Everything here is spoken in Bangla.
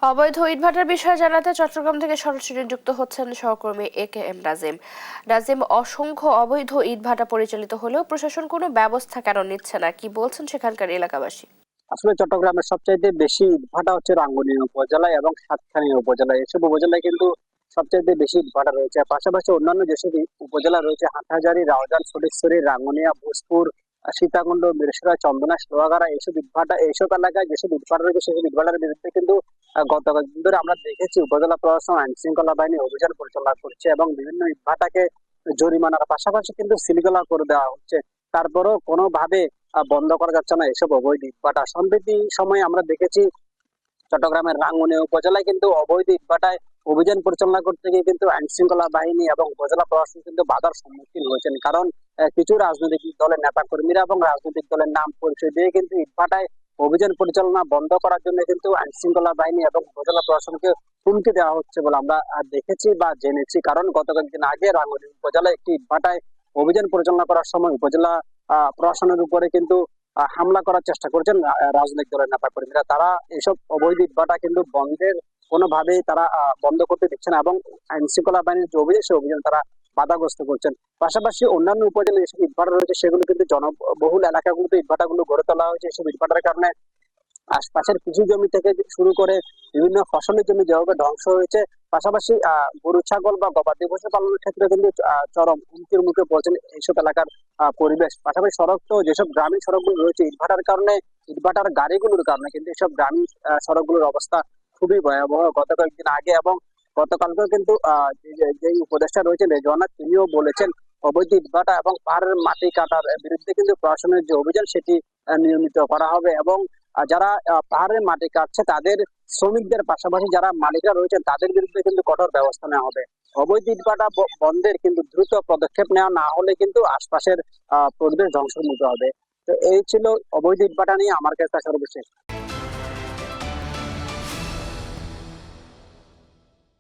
অবৈধ ইটভাটার বিষয়ে জানাতে চট্টগ্রাম থেকে সরাসরি যুক্ত হচ্ছেন সহকর্মী এ.কে.এম নাজিম। নাজিম, অসংখ্য অবৈধ ইটভাটা পরিচালিত হলেও প্রশাসন কোনো ব্যবস্থা কেন নিচ্ছে না, কি বলছেন সেখানকার এলাকাবাসী? আসলে চট্টগ্রামের সবচাইতে বেশি ইটভাটা হচ্ছে রাঙ্গুনিয়া উপজেলায় এবং সাতকানিয়া উপজেলায়। এসব উপজেলায় কিন্তু সবচাইতে বেশি ইটভাটা রয়েছে। পাশাপাশি অন্যান্য যেসব উপজেলা রয়েছে হাটহাজারী, রাউজান, ফটিকছড়ি, রাঙ্গুনিয়া, ভোজপুর, সীতাকুণ্ড, মিরসরাই, চন্দনা, সোয়াগাড়া এইসব এলাকায় যেসব ইটভাটা রয়েছে সেসব ইটভাটার বিরুদ্ধে কিন্তু গত কয়েকদিন ধরে আমরা দেখেছি উপজেলা প্রশাসন আইন শৃঙ্খলা বাহিনী অভিযান পরিচালনা করছে এবং বিভিন্ন ইটভাটাকে জরিমানার পাশাপাশি কিন্তু সিলগালা করে দেওয়া হচ্ছে। তারপরেও কোনোভাবে বন্ধ করা যাচ্ছে না এসব অবৈধ ইটভাটা। সম্প্রতি সময়ে আমরা দেখেছি চট্টগ্রামের রাঙ্গুনিয়া উপজেলায় কিন্তু অবৈধ ইটভাটায় অভিযান পরিচালনা করতে গিয়ে কিন্তু আইন শৃঙ্খলা বাহিনী এবং উপজেলা প্রশাসন কিন্তু বাধার সম্মুখীন হয়েছেন। কারণ কিছু রাজনৈতিক দলের নেতা কর্মীরা এবং রাজনৈতিক দলের নাম পরিচয় দিয়ে কিন্তু ইটভাটায় অভিযান পরিচালনা বন্ধ করার জন্য কিন্তু আইন শৃঙ্খলা বাহিনী এবং উপজেলা প্রশাসনকে হুমকি দেওয়া হচ্ছে বলে আমরা দেখেছি বা জেনেছি। কারণ গত কয়েকদিন আগে রাঙ্গুনিয়া উপজেলায় একটি ইটভাটায় অভিযান পরিচালনা করার সময় উপজেলা প্রশাসনের উপরে কিন্তু হামলা করার চেষ্টা করছেন রাজনৈতিক দলের নেতা কর্মীরা। তারা এইসব অবৈধ ইটভাটা কিন্তু বন্ধের কোনোভাবেই তারা বন্ধ করতে দিচ্ছে না এবং আইন শৃঙ্খলা বাহিনীর যে অভিযান সেই অভিযান তারা বাধাগ্রস্ত করছেন। পাশাপাশি অন্যান্য উপজেলায় যেসব ইটভাটা রয়েছে সেগুলো কিন্তু জনবহুল এলাকাগুলোতে ইটভাটাগুলো গড়ে তোলা হয়েছে। এসব ইটভাটার কারণে আশপাশের কৃষি জমি থেকে শুরু করে বিভিন্ন ফসলের জমি যেভাবে ধ্বংস হয়েছে, পাশাপাশি গরু ছাগল বা গবাদি পশু পালনের ক্ষেত্রে কিন্তু চরম হুমকির মুখে পড়ছেন এইসব এলাকার পরিবেশ। পাশাপাশি সড়ক তো যেসব গ্রামীণ সড়কগুলো রয়েছে ইটভাটার কারণে, ইটভাটার গাড়িগুলোর কারণে কিন্তু এসব গ্রামীণ সড়কগুলোর অবস্থা খুবই ভয়াবহ। গত কয়েকদিন আগে এবং গতকালকেও কিন্তু যে উপদেষ্টা রয়েছেন রেজওয়ানা তিনিও বলেছেন অবৈধ ইটভাটা এবং পাহাড়ের মাটি কাটার বিরুদ্ধে কিন্তু প্রশাসনের যে অভিযান সেটি নিয়মিত করা হবে এবং যারা পাহাড়ের মাটি কাটছে তাদের শ্রমিকদের পাশাপাশি যারা মালিকরা রয়েছেন তাদের বিরুদ্ধে কিন্তু কঠোর ব্যবস্থা নেওয়া হবে। অবৈধ ইটভাটা বন্ধের কিন্তু দ্রুত পদক্ষেপ নেওয়া না হলে কিন্তু আশপাশের পরিবেশ ধ্বংসের মুখে হবে। তো এই ছিল অবৈধ ইটভাটা নিয়ে আমার কাছে সর্বশেষ।